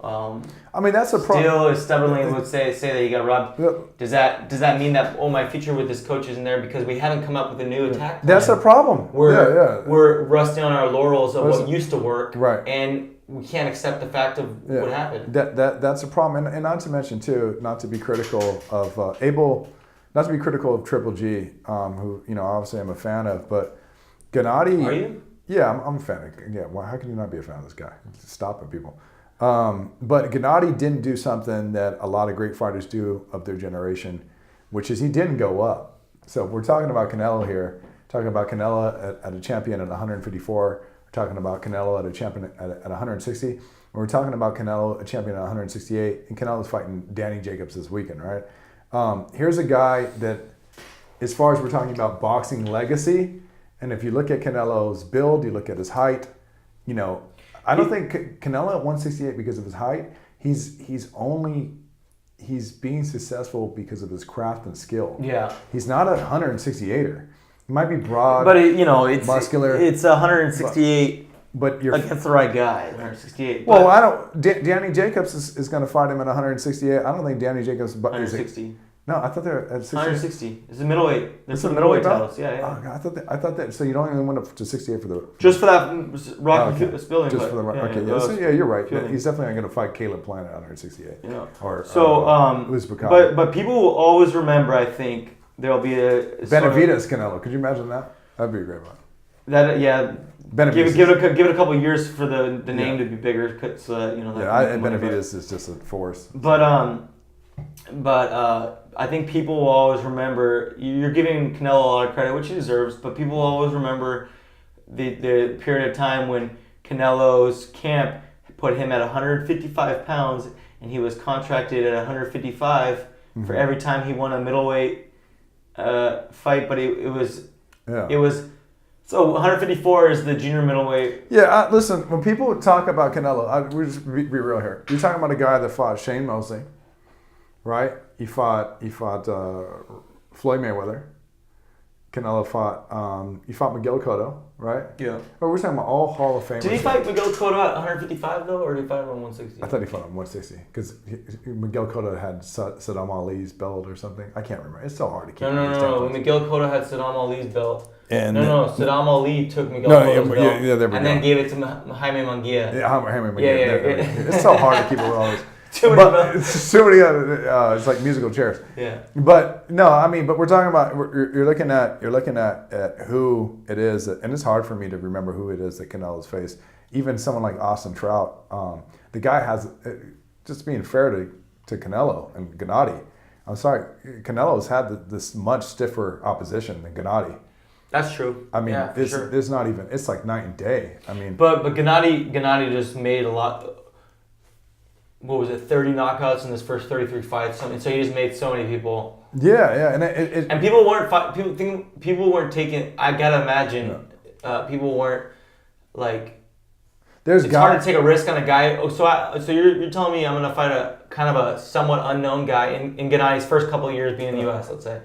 I mean, that's a problem. Still is stubbornly would say that he got robbed. Yeah. Does that mean that my future with this coach isn't there because we haven't come up with a new attack plan? That's a problem. We're rusting on our laurels of what used to work, right? And we can't accept the fact of what happened. That's a problem, and not to mention too, not to be critical of Abel. Not to be critical of Triple G, who, you know, obviously I'm a fan of, but Gennady. Are you? Yeah, I'm a fan of. Yeah, well, how can you not be a fan of this guy? Stopping people. But Gennady didn't do something that a lot of great fighters do of their generation, which is he didn't go up. So we're talking about Canelo here. Talking about Canelo at a champion at 154. We're talking about Canelo at a champion at 160. And we're talking about Canelo, a champion at 168. And Canelo's fighting Danny Jacobs this weekend, right? Here's a guy that, as far as we're talking about boxing legacy, and if you look at Canelo's build, you look at his height, you know, I don't think Canelo at 168 because of his height. He's being successful because of his craft and skill. Yeah. He's not a 168er. He might be broad, but it's muscular. It's 168. But you're against the right guy, 168. Well, I don't. Danny Jacobs is going to fight him at 168. I don't think Danny Jacobs. 160. No, I thought they're at 60. 160. It's the middleweight. There's some middleweight titles. Yeah, yeah. Oh, God, I thought that. So you don't even went up to 68 for the. Just for that Rocky Spilling. Just for the okay. Yeah, so you're right. He's definitely going to fight Caleb Plant at 168. Yeah. Or Luis Bacall. But people will always remember. I think there'll be a Benavidez Canelo. Could you imagine that? That'd be a great one. Give it a couple of years for the name to be bigger, so that Benavidez is just a force. But I think people will always remember. You're giving Canelo a lot of credit, which he deserves. But people will always remember the period of time when Canelo's camp put him at 155 pounds, and he was contracted at 155 for every time he won a middleweight fight. But it was. So 154 is the junior middleweight. Yeah, listen, when people talk about Canelo, we'll just be real here. You're talking about a guy that fought Shane Mosley, right? He fought Floyd Mayweather. Canelo fought Miguel Cotto, right? Yeah. But we're talking about all Hall of Famers. Did he fight Miguel Cotto at 155 though, or did he fight him at 160? I thought he fought him 160 because Miguel Cotto had Saddam Ali's belt or something. I can't remember. It's so hard to keep. No. Miguel Cotto had Saddam Ali's belt. Saddam Ali took Miguel Cotto's belt and then gave it to Jaime Munguia. Yeah, Jaime Munguia. It's so hard to keep it with all this. Too many it's like musical chairs. Yeah. But no, I mean, but we're talking about you're looking at who it is, and it's hard for me to remember who it is that Canelo's faced. Even someone like Austin Trout, the guy has, just being fair to Canelo and Gennady. I'm sorry, Canelo's had this much stiffer opposition than Gennady. That's true. I mean, there's not even. It's like night and day. I mean, but Gennady just made a lot. What was it? 30 knockouts in his first 33 fights. And so he just made so many people. Yeah, and people weren't people weren't taking. I gotta imagine, people weren't like. It's hard to take a risk on a guy. So you're telling me I'm gonna fight a kind of a somewhat unknown guy in Gennady's first couple of years being in the U.S. Let's say.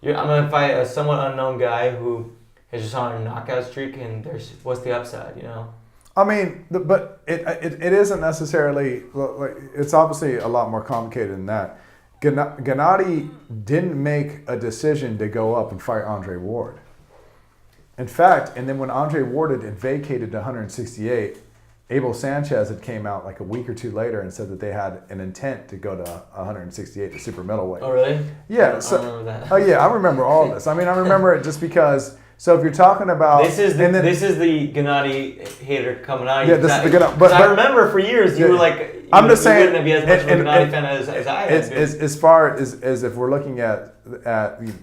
Yeah. I'm gonna fight a somewhat unknown guy who is just on a knockout streak, and what's the upside, you know? I mean, but it isn't necessarily, like, it's obviously a lot more complicated than that. Gennady didn't make a decision to go up and fight Andre Ward. In fact, and then when Andre Ward had vacated to 168, Abel Sanchez had came out like a week or two later and said that they had an intent to go to 168, the super middleweight. Oh, really? Yeah. I remember that. Oh, yeah, I remember all this. I mean, I remember it just because... So if you're talking about this is the Gennady hater coming out. Yeah, this is the Gennady. But I remember for years you were like, I'm just saying, you wouldn't be as much of a Gennady fan as I had. As far as if we're looking at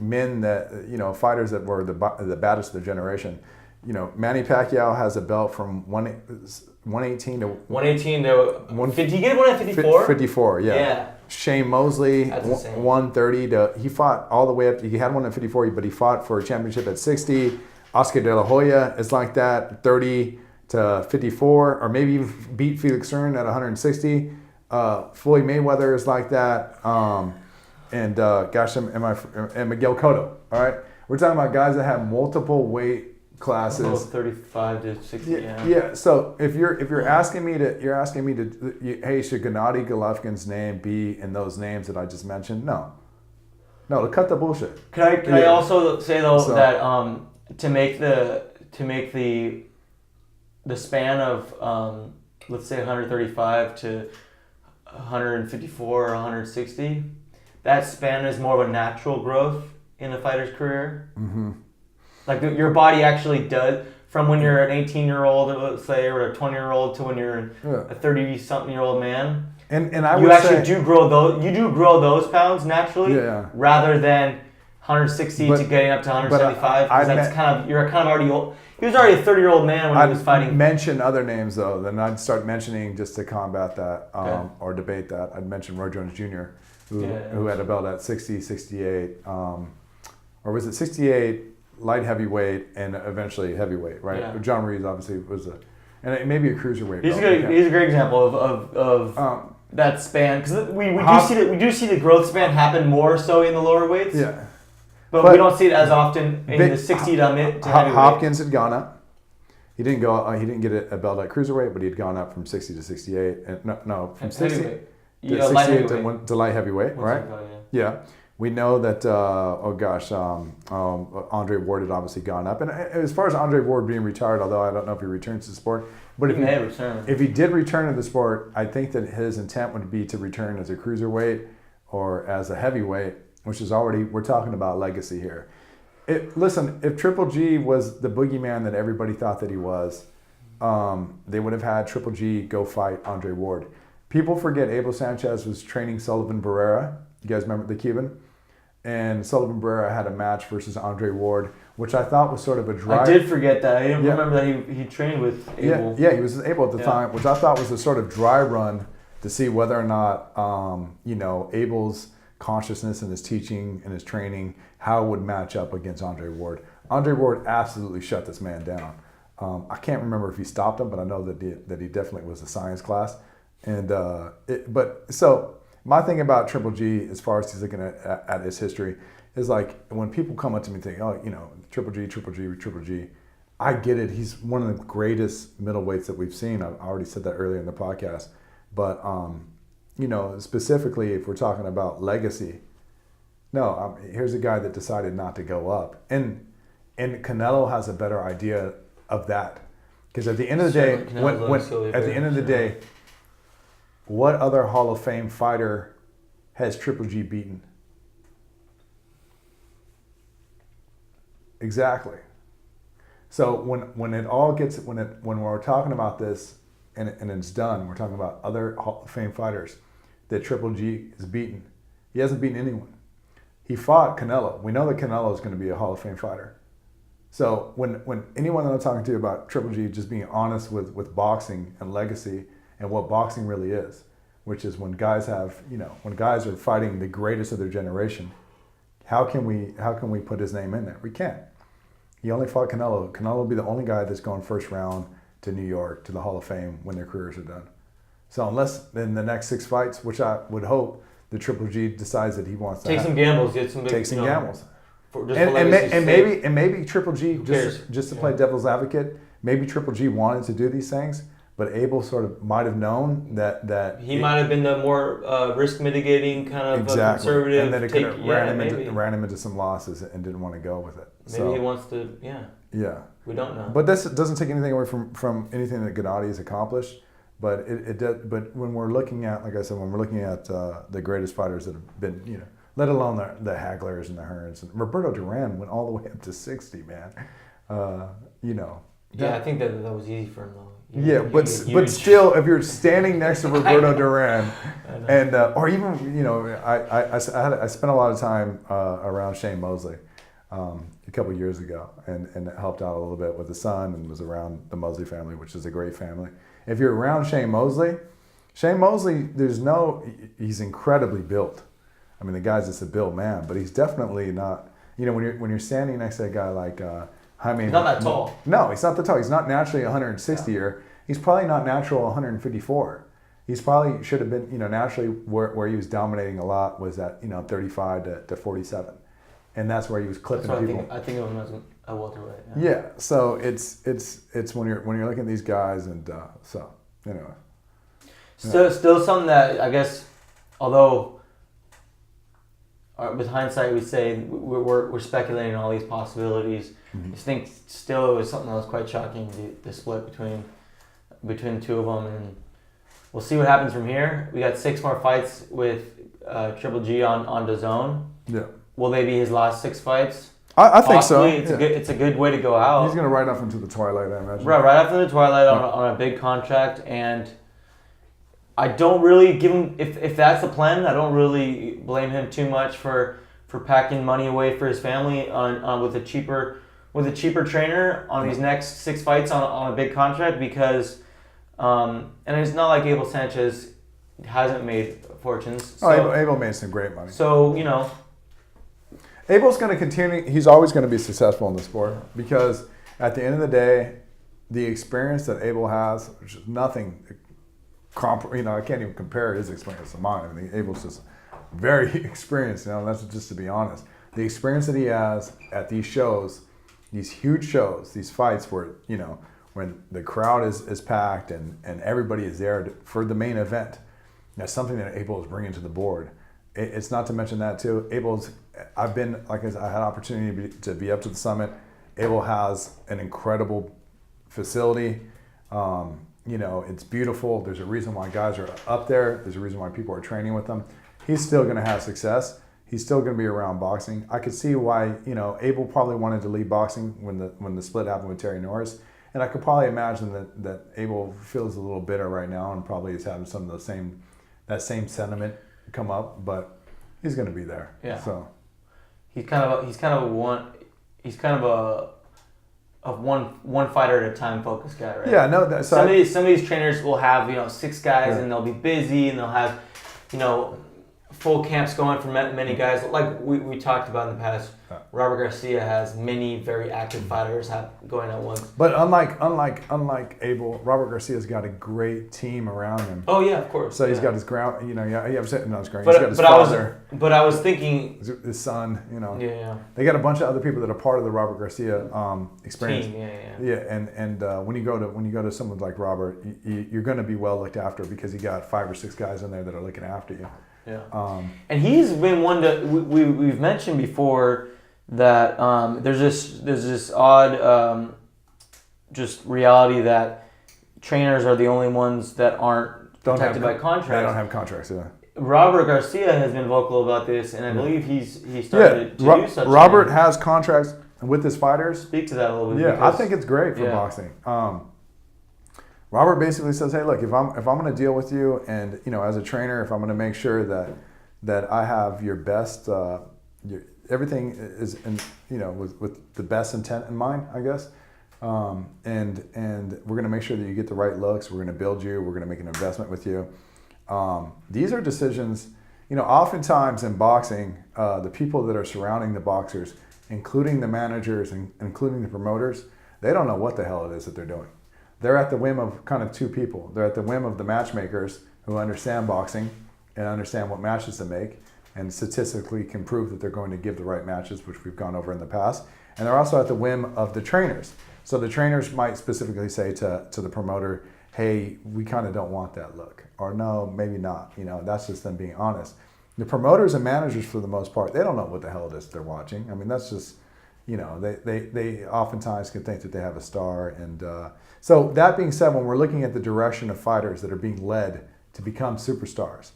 men that fighters that were the baddest of their generation, Manny Pacquiao has a belt from 118 to 150. Did he get one at 54? 54, yeah. Yeah. Shane Mosley, 130 he fought all the way up. He had one at 54, but he fought for a championship at 60. Oscar De La Hoya is like that, 30 to 54, or maybe even beat Felix Cern at 160. Floyd Mayweather is like that, and Miguel Cotto. All right, we're talking about guys that have multiple weight classes. 35 to 60. Yeah. So if you're asking me to, hey, should Gennady Golovkin's name be in those names that I just mentioned? No, cut the bullshit. Can I also say though that to make the span of let's say 135 to 154 or 160, that span is more of a natural growth in a fighter's career. Mm-hmm. Like your body actually does, from when you're an 18-year-old, let's say, or a 20-year-old to when you're a 30-something-year-old man. And I would say do grow those pounds naturally, rather than 160 to getting up to 175? Because that's you're kind of already old. He was already a 30-year-old man when he was fighting. I'd mention other names, though. Then I'd start mentioning, just to combat that or debate that, I'd mention Roy Jones Jr., who had a belt at 60, 68, or was it 68, light heavyweight, and eventually heavyweight, right? Yeah. John Reeves obviously was and maybe a cruiserweight. He's a great example of that span, because we do see the growth span happen more so in the lower weights. Yeah. But we don't see it as often in the 60 to heavyweight. Hopkins had gone up. He didn't go. He didn't get a belt at cruiserweight, but he had gone up from 60 to 68. And from 60 to 68 to light heavyweight, right? Yeah. We know that. Andre Ward had obviously gone up, and as far as Andre Ward being retired, although I don't know if he returns to the sport, but if he did return to the sport, I think that his intent would be to return as a cruiserweight or as a heavyweight, which is already, we're talking about legacy here. Listen, if Triple G was the boogeyman that everybody thought that he was, they would have had Triple G go fight Andre Ward. People forget Abel Sanchez was training Sullivan Barrera. You guys remember the Cuban? And Sullivan Barrera had a match versus Andre Ward, which I thought was sort of a dry... I did forget that. I didn't remember that he trained with Abel. Yeah, he was Abel at the time, which I thought was a sort of dry run to see whether or not, Abel's consciousness and his teaching and his training, how it would match up against Andre Ward. Andre Ward absolutely shut this man down. I can't remember if he stopped him, but I know that he definitely was a science class. And so my thing about Triple G, as far as he's looking at his history, is like when people come up to me and think, Triple G, I get it. He's one of the greatest middleweights that we've seen. I already said that earlier in the podcast. But, specifically if we're talking about legacy, here's a guy that decided not to go up. And Canelo has a better idea of that. Because at the end of the day, what other Hall of Fame fighter has Triple G beaten? Exactly. So when we're talking about this and it's done, we're talking about other Hall of Fame fighters that Triple G has beaten. He hasn't beaten anyone. He fought Canelo. We know that Canelo is going to be a Hall of Fame fighter. So when anyone that I'm talking to about Triple G just being honest with boxing and legacy and what boxing really is, which is when guys are fighting the greatest of their generation, how can we put his name in there? We can't. He only fought Canelo. Canelo will be the only guy that's going first round to New York to the Hall of Fame when their careers are done. So unless in the next 6 fights, which I would hope the Triple G decides that he wants to take some gambles, gambles. And maybe Triple G, just to play devil's advocate, maybe Triple G wanted to do these things, but Abel sort of might have known that he might have been the more risk mitigating kind of conservative. And then it could have ran him into some losses and didn't want to go with it. Maybe he wants to, Yeah. We don't know. But this doesn't take anything away from anything that Gennady has accomplished. But but when we're looking at, like I said, the greatest fighters that have been, let alone the Haglers and the Hearns. And Roberto Duran went all the way up to 60, man. Yeah, I think that was easy for him though. Yeah, but still, if you're standing next to Roberto Duran, and or even I spent a lot of time around Shane Mosley a couple years ago, and helped out a little bit with the son, and was around the Mosley family, which is a great family. If you're around Shane Mosley, he's incredibly built. I mean, the guy's just a built man, but he's definitely not. When you're standing next to a guy like Jaime, he's not that tall. No, he's not that tall. He's not naturally 160 or he's probably not natural 154. He's probably should have been, naturally where he was dominating a lot was at 35 to 47, and that's where he was clipping people. I think of him as a welterweight. Yeah. So it's when you're looking at these guys, and so anyway. Still something that I guess, although. With hindsight, we say we're speculating on all these possibilities. Mm-hmm. I think still it was something that was quite shocking, the split between the two of them, and we'll see what happens from here. We got 6 more fights with Triple G on DAZN. Yeah. Will they be his last 6 fights? I think so. It's a good way to go out. He's going to ride off into the twilight, I imagine. Right after the twilight on a big contract, and I don't really give him, if that's the plan, I don't really blame him too much for for packing money away for his family on with a cheaper trainer on these next 6 fights on a big contract because, and it's not like Abel Sanchez hasn't made fortunes. So, Abel made some great money. So, Abel's going to continue. He's always going to be successful in the sport because at the end of the day, the experience that Abel has, which is nothing, I can't even compare his experience to mine. I mean, Abel's just very experienced, that's just to be honest. The experience that he has at these shows, these huge shows, these fights where, when the crowd is packed and everybody is there for the main event, that's something that Abel is bringing to the board. It's not to mention that too. I had opportunity to be up to the summit. Abel has an incredible facility. It's beautiful. There's a reason why guys are up there. There's a reason why people are training with them. He's still going to have success. He's still going to be around boxing. I could see why, Abel probably wanted to leave boxing when the split happened with Terry Norris. And I could probably imagine that Abel feels a little bitter right now and probably is having some of that same sentiment come up, but he's going to be there. Yeah. So he's kind of a one fighter at a time focused guy, right? Yeah, no. Some of these trainers will have 6 guys and they'll be busy and they'll have full camps going for many guys. Like we talked about in the past, Robert Garcia has many very active fighters going at once. But unlike Abel, Robert Garcia's got a great team around him. Oh yeah, of course. So he's got his ground. Not his ground. But, he's got his father. I was thinking his son. Yeah. They got a bunch of other people that are part of the Robert Garcia experience. Team, Yeah, and when you go to someone like Robert, you're going to be well looked after because you got 5 or 6 guys in there that are looking after you. Yeah. And he's been one that we've mentioned before that there's this odd just reality that trainers are the only ones that aren't protected by contracts. They don't have contracts. Yeah. Robert Garcia has been vocal about this, and I believe he started to do such. Robert has contracts with his fighters. Speak to that a little bit. Yeah, I think it's great for boxing. Robert basically says, "Hey, look, if I'm going to deal with you, and as a trainer, if I'm going to make sure that I have your best, everything is with the best intent in mind, I guess, and we're going to make sure that you get the right looks. We're going to build you. We're going to make an investment with you. These are decisions. Oftentimes in boxing, the people that are surrounding the boxers, including the managers and including the promoters, they don't know what the hell it is that they're doing." They're at the whim of kind of 2 people. They're at the whim of the matchmakers who understand boxing and understand what matches to make and statistically can prove that they're going to give the right matches, which we've gone over in the past. And they're also at the whim of the trainers. So the trainers might specifically say to the promoter, hey, we kind of don't want that look. Or no, maybe not. That's just them being honest. The promoters and managers, for the most part, they don't know what the hell it is they're watching. I mean, that's just, they oftentimes can think that they have a star. And so that being said, when we're looking at the direction of fighters that are being led to become superstars,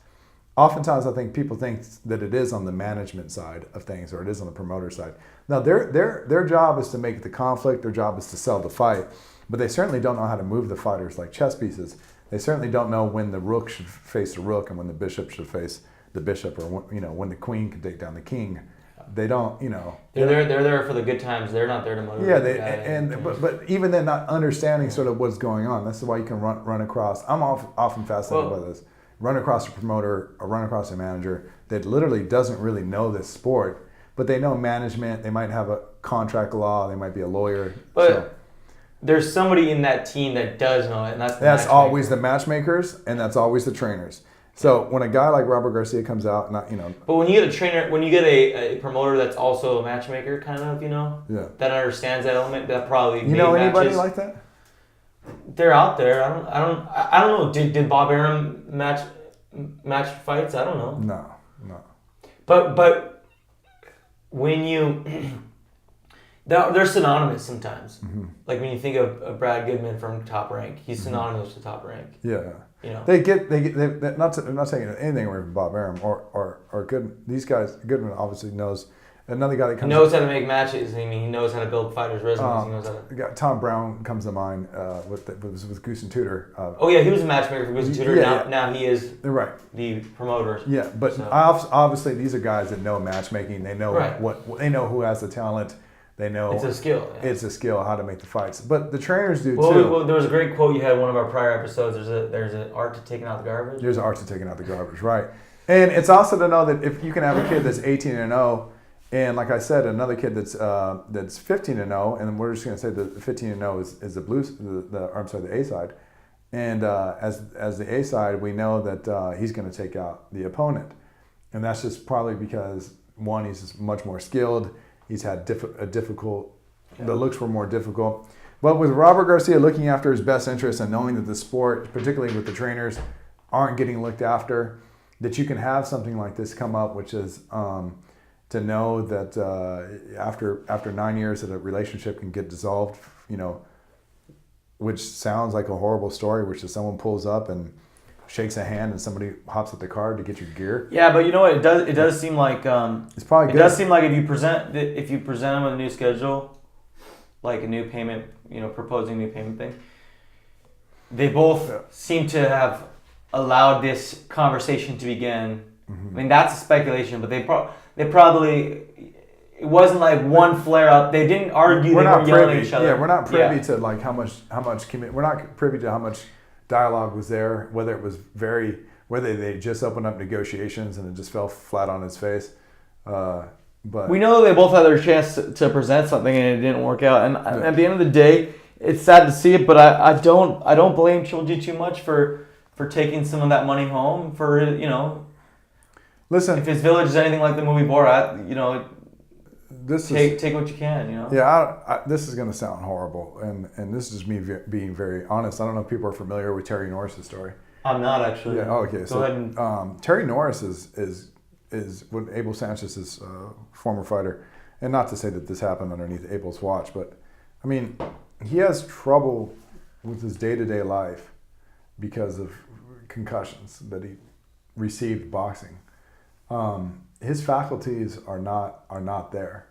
oftentimes I think people think that it is on the management side of things or it is on the promoter side. Now, their job is to make the conflict, their job is to sell the fight, but they certainly don't know how to move the fighters like chess pieces. They certainly don't know when the rook should face the rook and when the bishop should face the bishop, or when the queen can take down the king. They don't, They're there for the good times. They're not there to motivate. Yeah, but even then, not understanding sort of what's going on. That's why you can run across. I'm often fascinated by this. Run across a promoter or run across a manager that literally doesn't really know this sport, but they know management. They might have a contract law. They might be a lawyer. But there's somebody in that team that does know it, and that's always the matchmakers, and that's always the trainers. So when a guy like Robert Garcia comes out, But when you get a trainer, when you get a promoter that's also a matchmaker, kind of, that understands that element, that probably anybody like that? They're out there. I don't know. Did Bob Arum match fights? I don't know. No. But when you they're synonymous sometimes. Mm-hmm. Like when you think of Brad Goodman from Top Rank, he's synonymous with Top Rank. Yeah. They not saying anything away from Bob Arum or Goodman. These guys, Goodman obviously knows Another guy that he knows how to make matches. I mean, he knows how to build fighters' resumes. He knows how to. Tom Brown comes to mind with Goose and Tudor. He was a matchmaker for Goose and Tudor. Now he is the promoter. Yeah, but obviously these are guys that know matchmaking. They know they know who has the talent. They know it's a skill. Yeah. It's a skill how to make the fights. But the trainers do too. Well, there was a great quote you had in one of our prior episodes. There's an art to taking out the garbage. There's an art to taking out the garbage, right? And it's also to know that if you can have a kid that's 18-0, and like I said, another kid that's 15-0, and we're just going to say the 15-0 is the A side. And as the A side, we know that he's going to take out the opponent, and that's just probably because one, he's just much more skilled. He's had the looks were more difficult. But with Robert Garcia looking after his best interests and knowing that the sport, particularly with the trainers, aren't getting looked after, that you can have something like this come up, which is to know that after 9 years that a relationship can get dissolved, which sounds like a horrible story, which is someone pulls up and shakes a hand and somebody hops at the car to get your gear. Yeah, but you know what? It does seem like it's probably good. It does seem like if you present them with a new schedule, like a new payment, proposing a new payment thing, they both seem to have allowed this conversation to begin. Mm-hmm. I mean, that's a speculation, but they probably. It wasn't like one flare up. They didn't argue. They weren't yelling at each other. Yeah, we're not privy to like how much. We're not privy to how much dialogue was there. Whether they just opened up negotiations and it just fell flat on its face. But we know they both had their chance to present something and it didn't work out. And at the end of the day, it's sad to see it. But I don't blame Trilogy too much for taking some of that money home. Listen, if his village is anything like the movie Borat, take what you can, Yeah, this is going to sound horrible, and this is me being very honest. I don't know if people are familiar with Terry Norris' story. I'm not actually. Yeah. Okay. Go ahead and... Terry Norris is what Abel Sanchez's former fighter, and not to say that this happened underneath Abel's watch, but I mean, he has trouble with his day-to-day life because of concussions that he received boxing. His faculties are not there.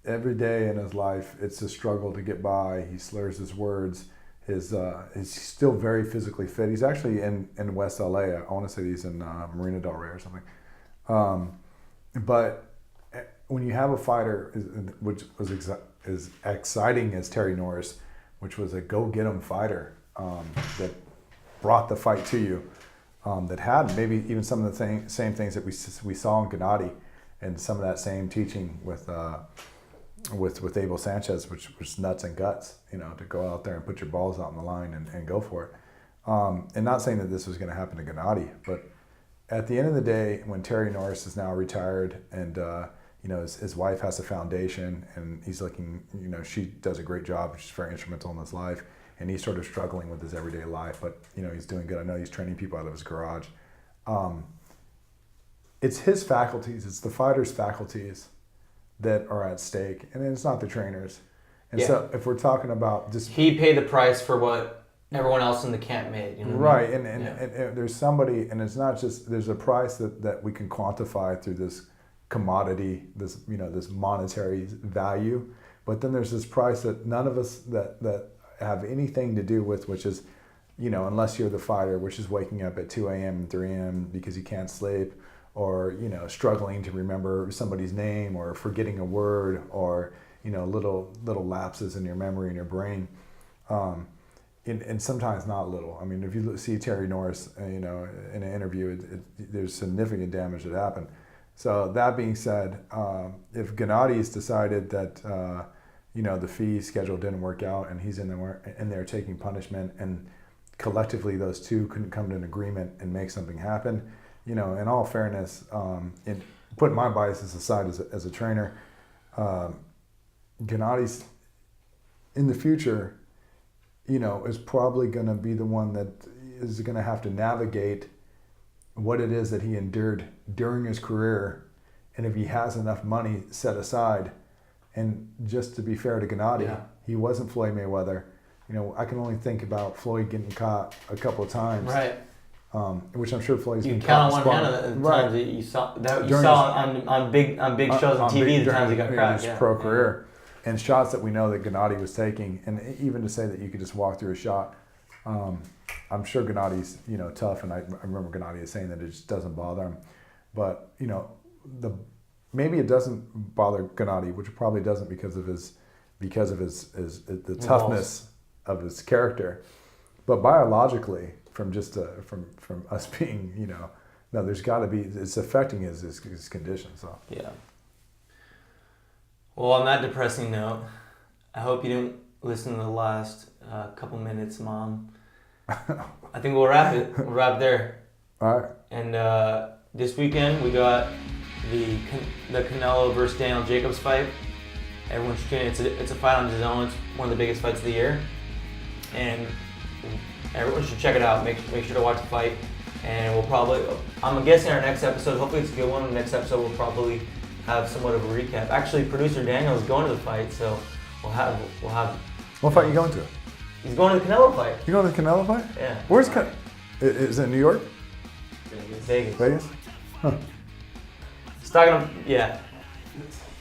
Every day in his life, it's a struggle to get by. He slurs his words. He's still very physically fit. He's actually in West LA. I want to say he's in Marina Del Rey or something. But when you have a fighter, which was as exciting as Terry Norris, which was a go-get-'em fighter that brought the fight to you, that had maybe even some of the same things that we saw in Gennady, and some of that same teaching with Abel Sanchez, which was nuts and guts, to go out there and put your balls out on the line and go for it. And not saying that this was going to happen to Gennady, but at the end of the day, when Terry Norris is now retired and his wife has a foundation and he's looking, she does a great job. She's very instrumental in his life. And he's sort of struggling with his everyday life, but he's doing good. I know he's training people out of his garage. It's his faculties, it's the fighter's faculties that are at stake, and it's not the trainers. And so if we're talking about just... He paid the price for what everyone else in the camp made. Right, and there's somebody, and it's not just, there's a price that we can quantify through this commodity, this monetary value, but then there's this price that none of us that have anything to do with, which is, unless you're the fighter, which is waking up at 2 a.m. and 3 a.m. because you can't sleep, or, struggling to remember somebody's name, or forgetting a word, or, little lapses in your memory and your brain. And sometimes not little. I mean, if you see Terry Norris, in an interview, there's significant damage that happened. So that being said, if Gennady's decided that, the fee schedule didn't work out and he's in there taking punishment, and collectively those two couldn't come to an agreement and make something happen, in all fairness, and putting my biases aside as a trainer, Gennady's in the future, is probably going to be the one that is going to have to navigate what it is that he endured during his career, and if he has enough money set aside. And just to be fair to Gennady, he wasn't Floyd Mayweather. I can only think about Floyd getting caught a couple of times. Right. which I'm sure Floyd's. You count on one hand of the times that you saw on big shows on TV. The times he got cracked. His pro career, and shots that we know that Gennady was taking, and even to say that you could just walk through a shot. I'm sure Gennady's tough, and I remember Gennady saying that it just doesn't bother him, but maybe it doesn't bother Gennady, which it probably doesn't because of the toughness of his character, but biologically, from us being no, there's got to be, it's affecting his condition. So yeah. Well, on that depressing note, I hope you didn't listen to the last couple minutes, Mom. I think we'll wrap it. We'll wrap there. All right. And this weekend we got the Canelo versus Daniel Jacobs fight. Everyone should tune in. It's a fight on DAZN. It's one of the biggest fights of the year, and everyone should check it out. Make sure to watch the fight. And we'll probably, I'm guessing our next episode, hopefully it's a good one. The next episode we'll probably have somewhat of a recap. Actually, producer Daniel is going to the fight, so we'll have. What fight are you going to? He's going to the Canelo fight. You going to the Canelo fight? Yeah. Where's Canelo? Is it New York? Vegas. Vegas? Huh. It's not gonna, yeah.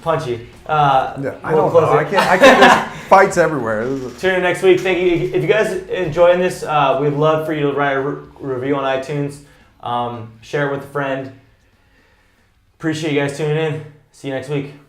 Punchy. Yeah, I don't know. I can't. There's fights everywhere. Tune in next week. Thank you. If you guys enjoying this, we'd love for you to write a review on iTunes. Share it with a friend. Appreciate you guys tuning in. See you next week.